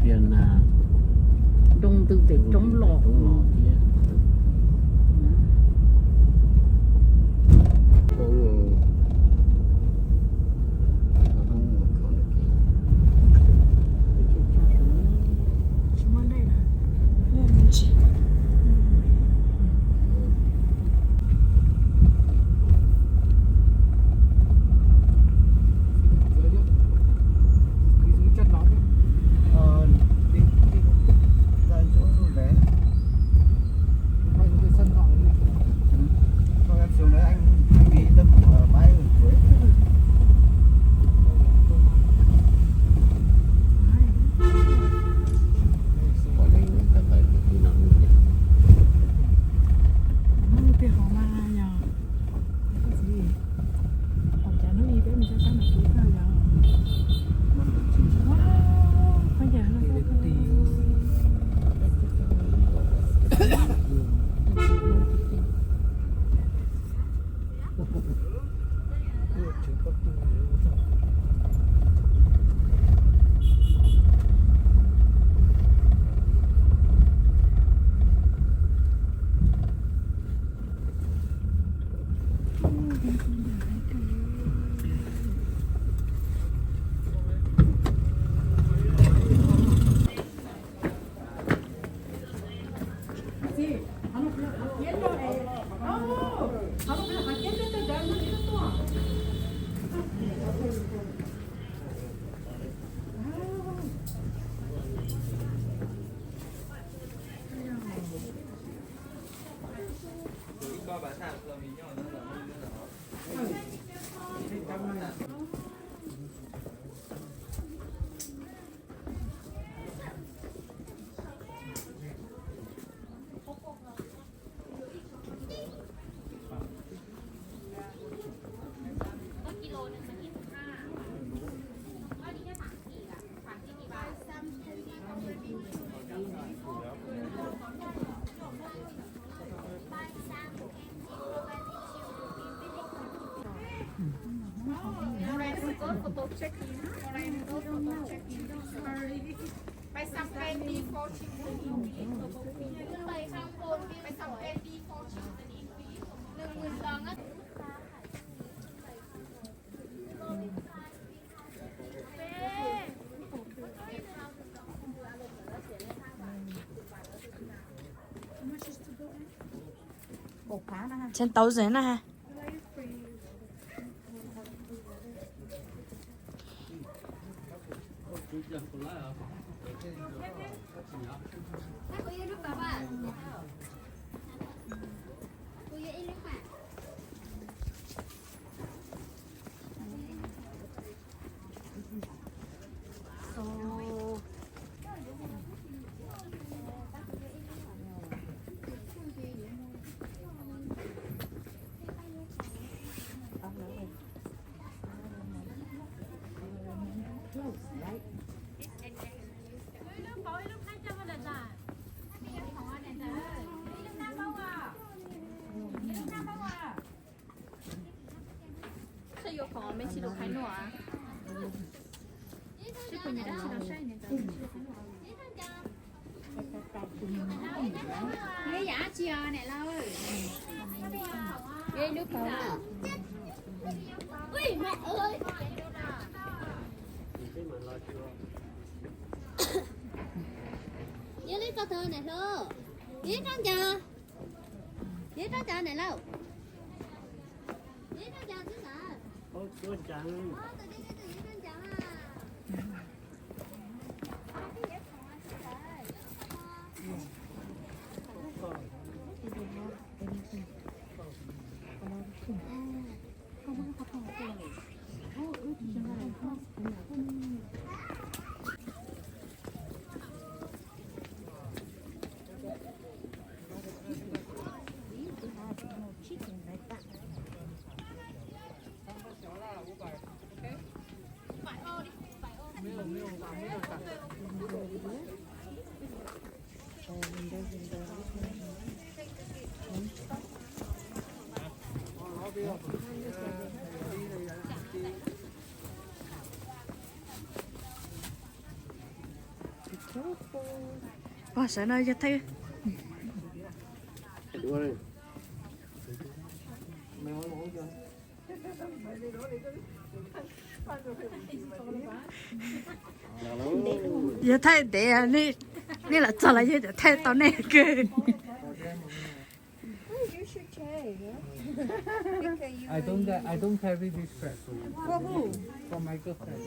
phiền Đông từ để chống lọt. kiaไปสับแกนดีโฟชิมไปข้างบนไปสับแกนดีโฟชิม12,000 อ่ะ10,000 นะฮะ有空没去都开诺啊？是不是你的去到晒那个？lấy giả chia này lâu ghê nước cậu ui mẹ ơi với lấy câu thơ này thôi với con chờ này lâu với con chờ chứ sợ cô chẳng Wow, sáng nay cho thấy Đua đi. giờ thấy để này này là cho lại giờ thấy tao này cơ. I don't carry this strap for you. For who? For my girlfriend.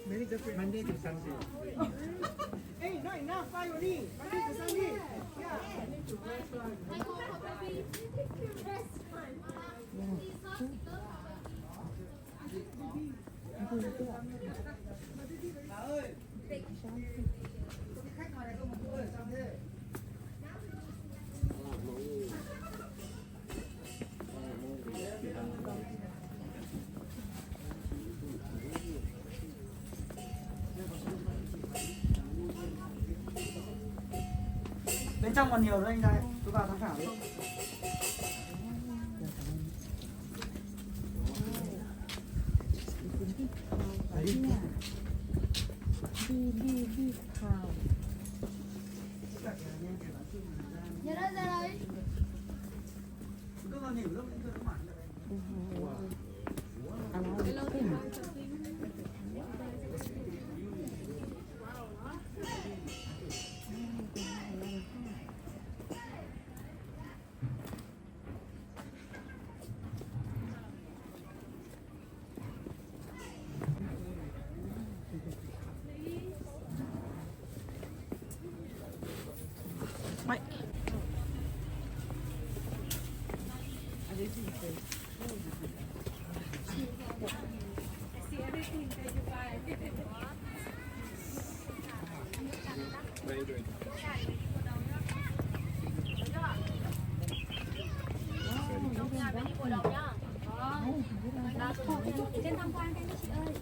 Many girlfriend. Monday to Sunday. Bên trong còn nhiều nữa anh đây, tôi vào tham khảo đi. Đi thảo. Giờ đây giờ đây. Cứ vào nhiều lúc anh cứ mãi. Mày. Trên tham quan các chị ơi.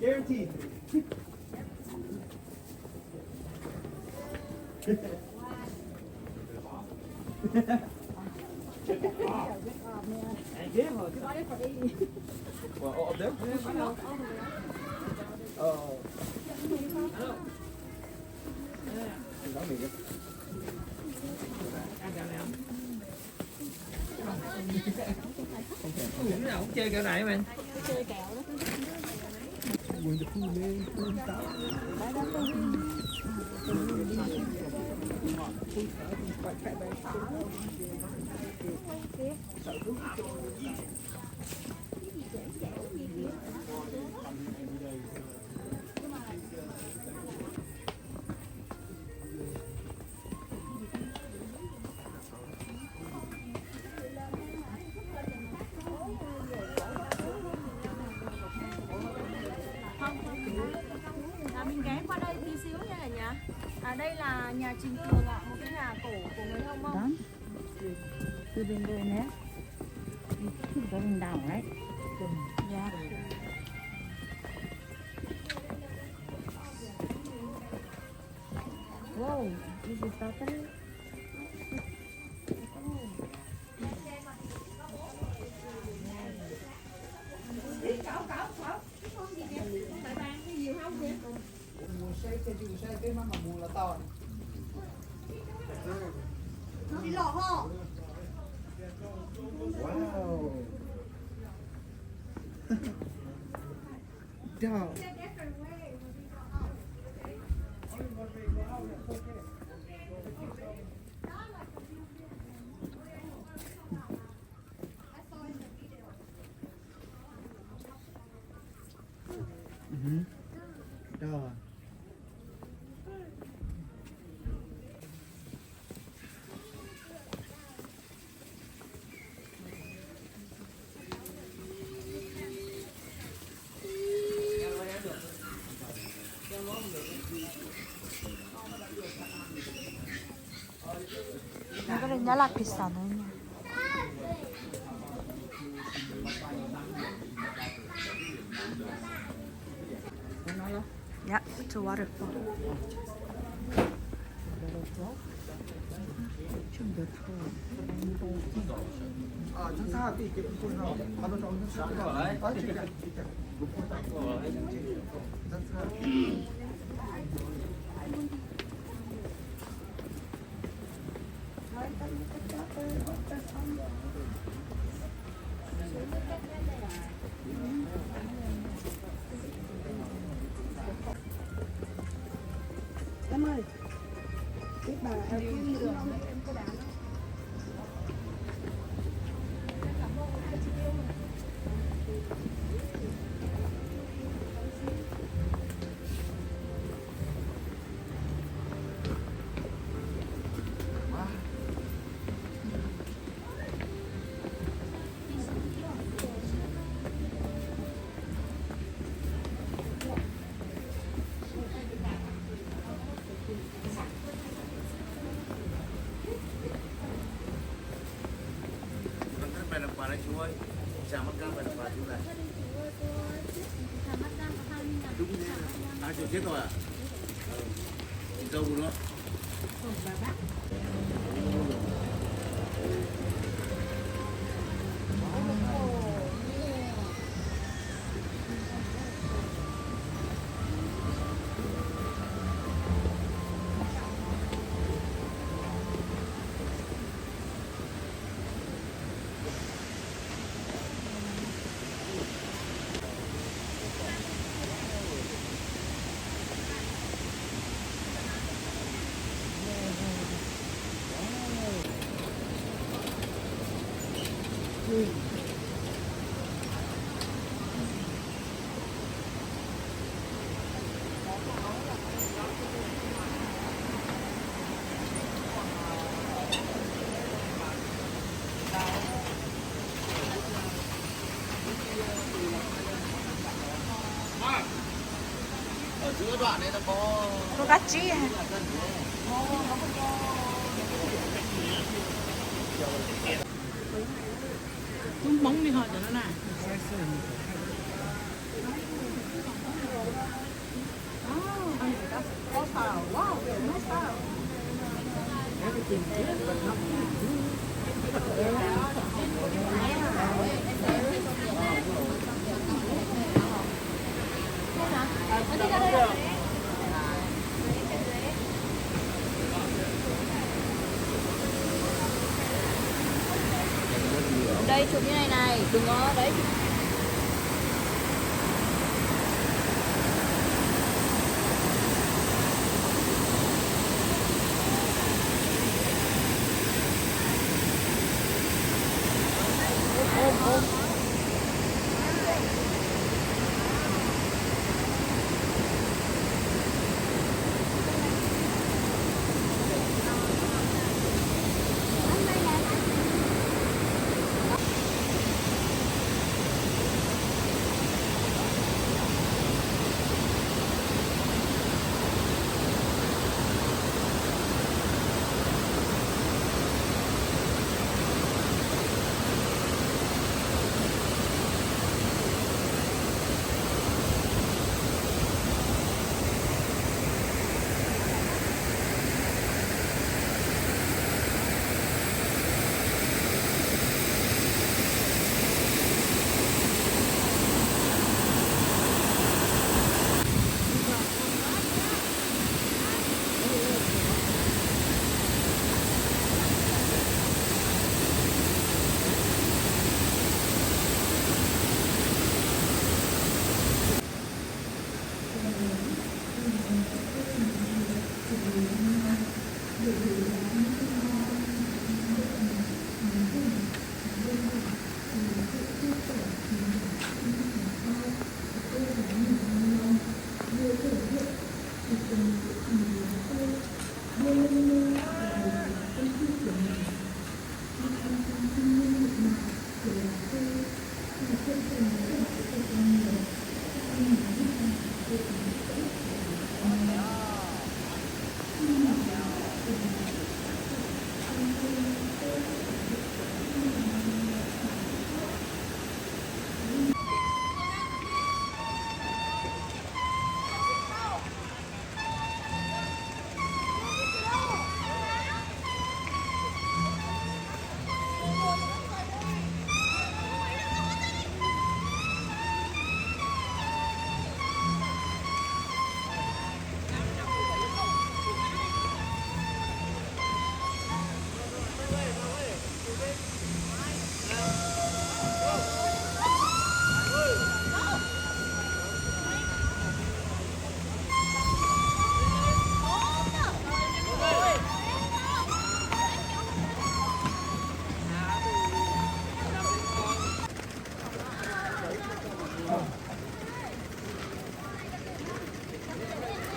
Guaranteed. Well, all of them? Oh. Lúc nào cũng chơi kiểu này mình. Mình ghé qua đây tí xíu nha cả nhà. Đây là nhà Trình Tường ạ, một cái nhà cổ của người Hông Mông. Đó. Từ bên đây nhé. Có bên đảo đấy. Dạ. Wow, this is totally. Cái mà mùa là to. Đi lọ họ. Wow. Dog. Dog. 이거는 연락 비싸네. It's a waterfall. chúng ta thì cái phun nào nó trong nó sẽ có chuyện Em ơi, cái bà phải làm quà đấy chú ơi, chả mất cam phải làm quà chú này. Đúng thế. Chú chết rồi à? Dâu nữa. Ở giữa đoạn này nó có cá chi à? Bóng đi hỏi cho nó này. Đây chụp như này này, đừng có đấy.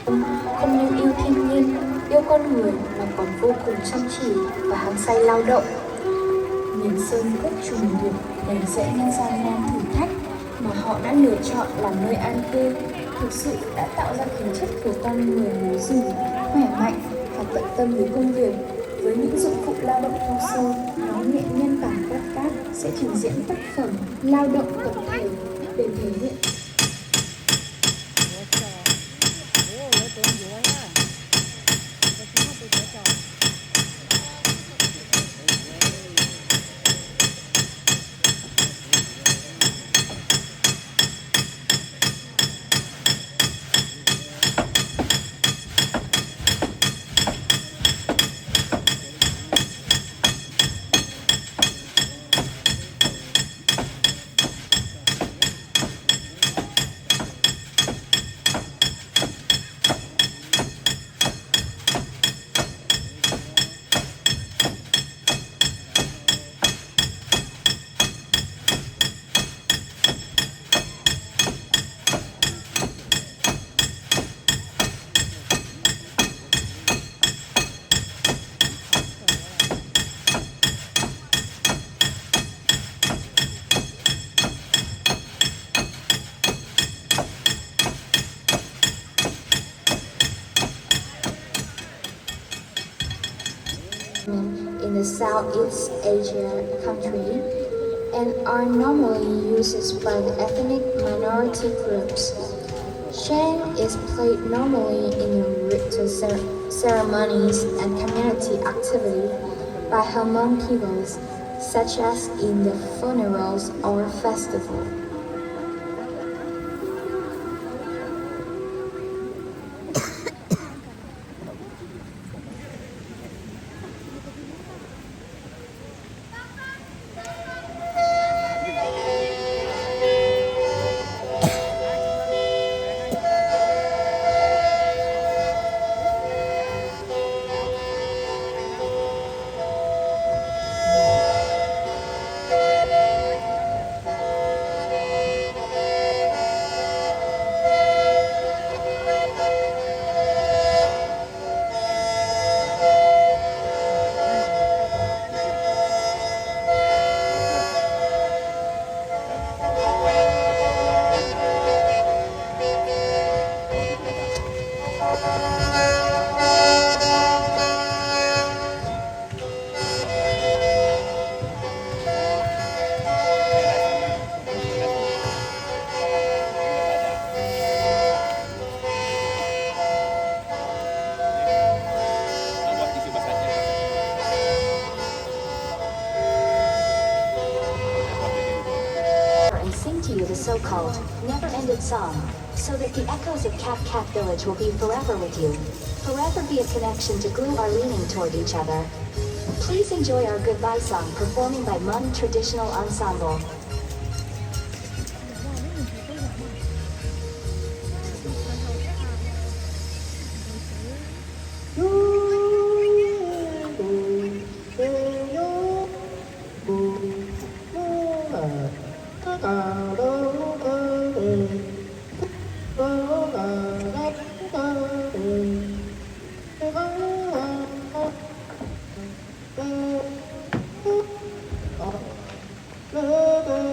Không những yêu thiên nhiên, yêu con người mà còn vô cùng chăm chỉ và hăng say lao động. Miền sơn cốc trùng điệp đầy rẫy những gian nan thử thách mà họ đã lựa chọn làm nơi an cư, thực sự đã tạo ra khí chất của con người múa rừng, khỏe mạnh và tận tâm với công việc. Với những dụng cụ lao động thô sơ, nhóm nghệ nhân bản Cát Cát sẽ trình diễn tác phẩm lao động tập thể để thể hiện in the Southeast Asia country and are normally used by the ethnic minority groups. Sheng is played normally in ritual ceremonies and community activity by Hmong peoples, such as in the funerals or festival. So-called never-ended song, so that the echoes of Cat Cat Village will be forever with you. Forever be a connection to glue our leaning toward each other. Please enjoy our goodbye song performing by Hmong Traditional Ensemble. Bye.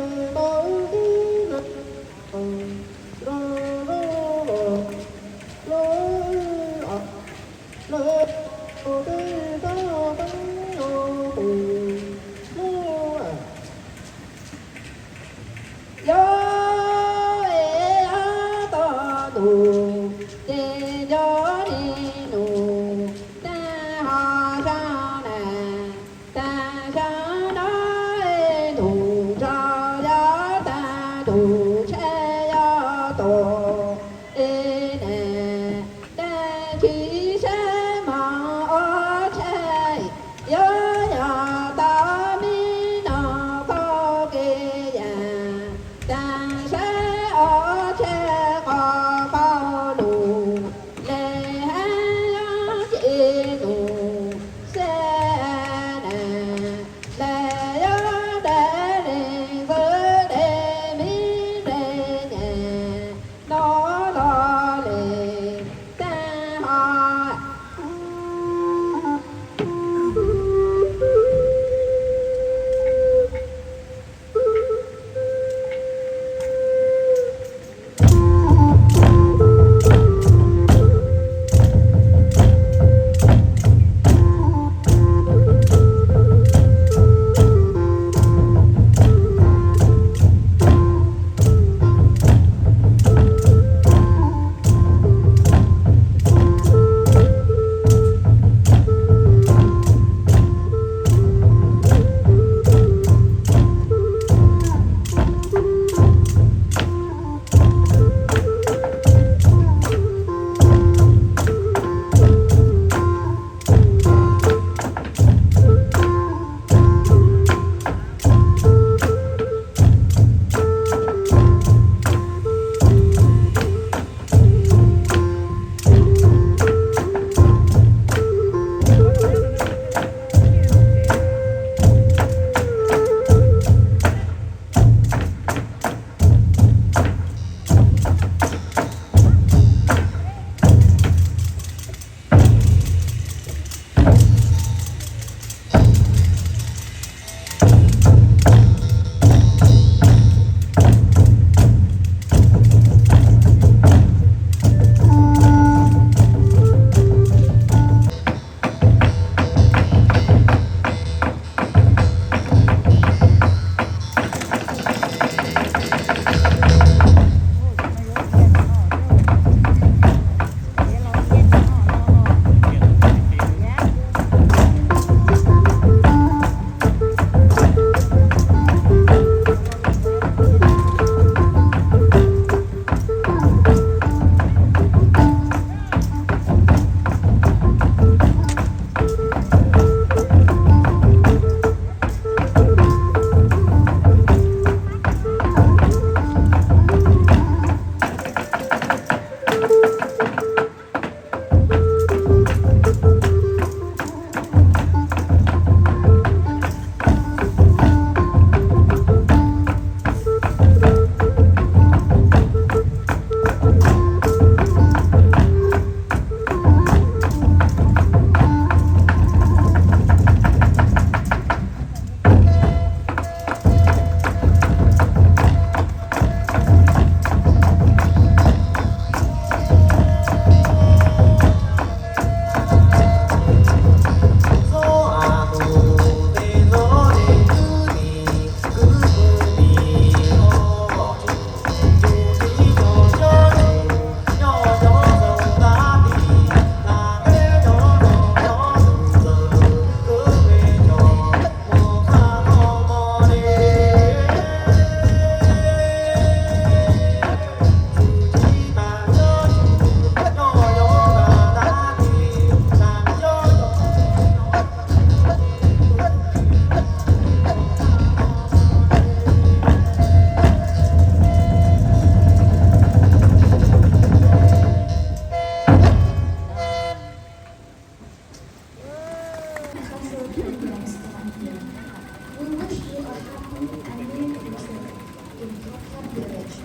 village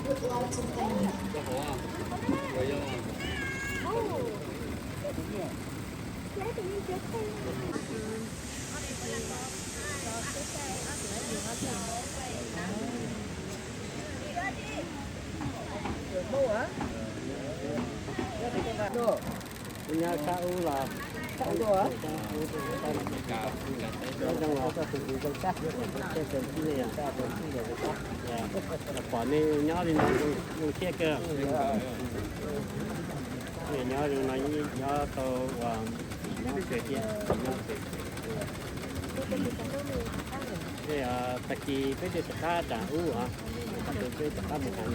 with lights and family. Nhà xã U là xã U á? Trong là các sự quan sát cái phần này là sao phần này là sao? Quả này nhỏ thì nó dùng xe cơ. Thì nhỏ thì nó nhỏ to và nó sẽ kia nhỏ sẽ. Thì tại vì cái điều tất cả U hả? Tất cả một cái.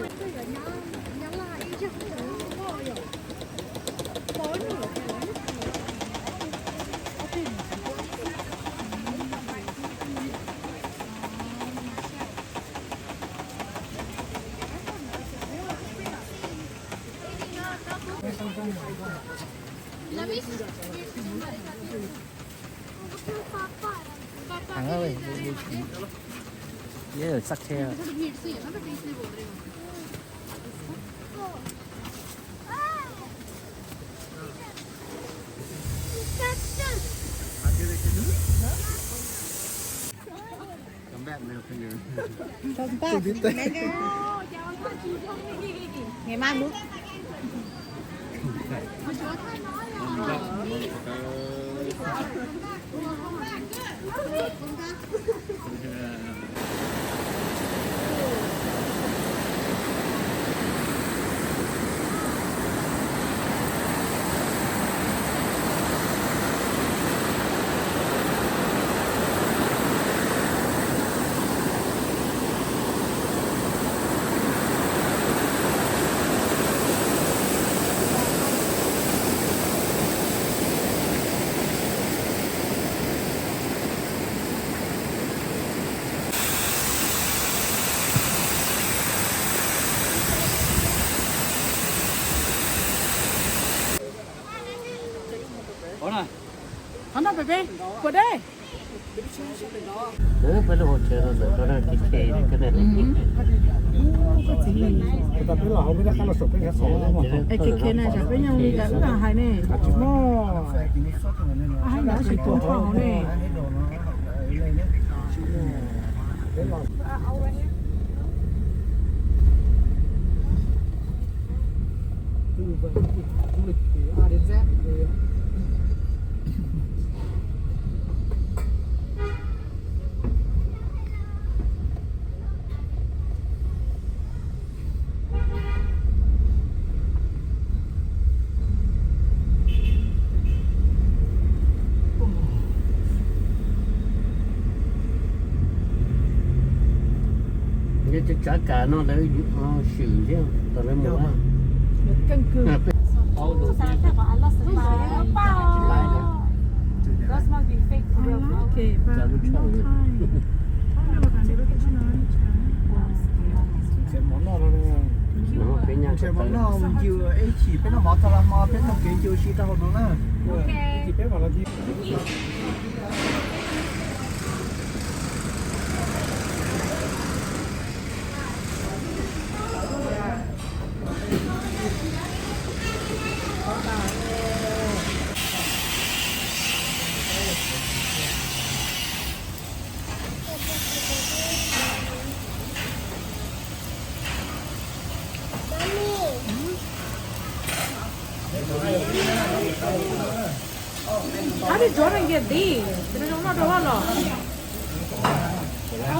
Thằng ơi, nhớ sắc xe. Không ta. Ngày mai muốn. 하나 베베 그래 Bố phải là hỗ trợ rồi cho nên cái xe này cái này. Kita pela hau kita kalau sopen ya soalnya. cái kia này chắc bên nhau đã rất là hay này hay là chỉ tổ phòng này Từ du lịch từ A đến Z. Cái chả cả nó lấy xử chứ, tao lấy mua. căn cứ Those must be fake real food. ok và Xem món nào này. Nó phải nhà Xem món nào mình chịu ấy chỉ biết là món tao làm mà biết là cái chiều xí tao nó nè. Chỉ biết vào là gì. 아니 저런 게 네. 그래 정말 좋아라. 아.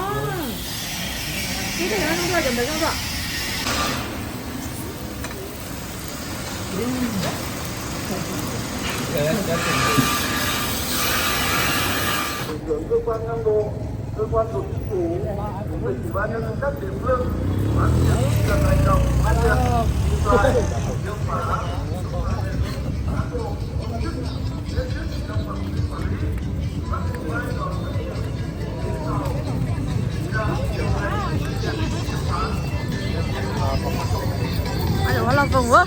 이게 내가 좀 좋아져 내가 봐. Lực lượng cơ quan ngang bộ, cơ quan thuộc chính phủ, ủy ban nhân dân các địa phương, quán triệt cần hành động phát hiện, xoay, hiệu quả. 아니 올라간 거?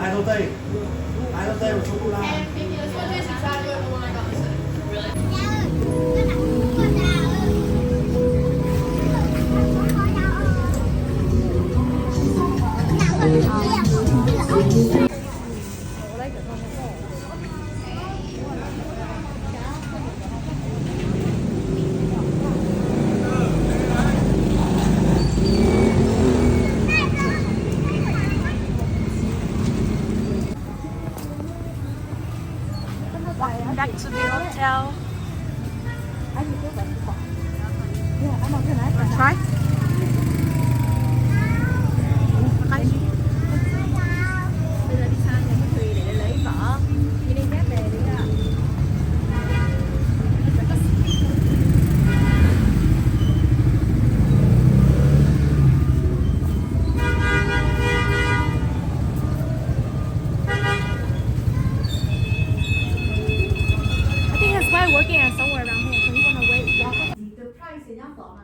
Ai đâu Tây một số đô la. And maybe this one is exactly what the one I got instead. Back to the hotel. Try. Bây giờ đi sang nhà cái thùy để lấy vỏ. Đi đi mép về đi ạ. I think his wife working at somewhere around here, so he's gonna wait. The price is not for mà.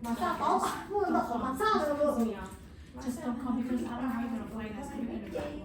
Massage có mà massage được. Just don't come because I don't know how you're gonna play this.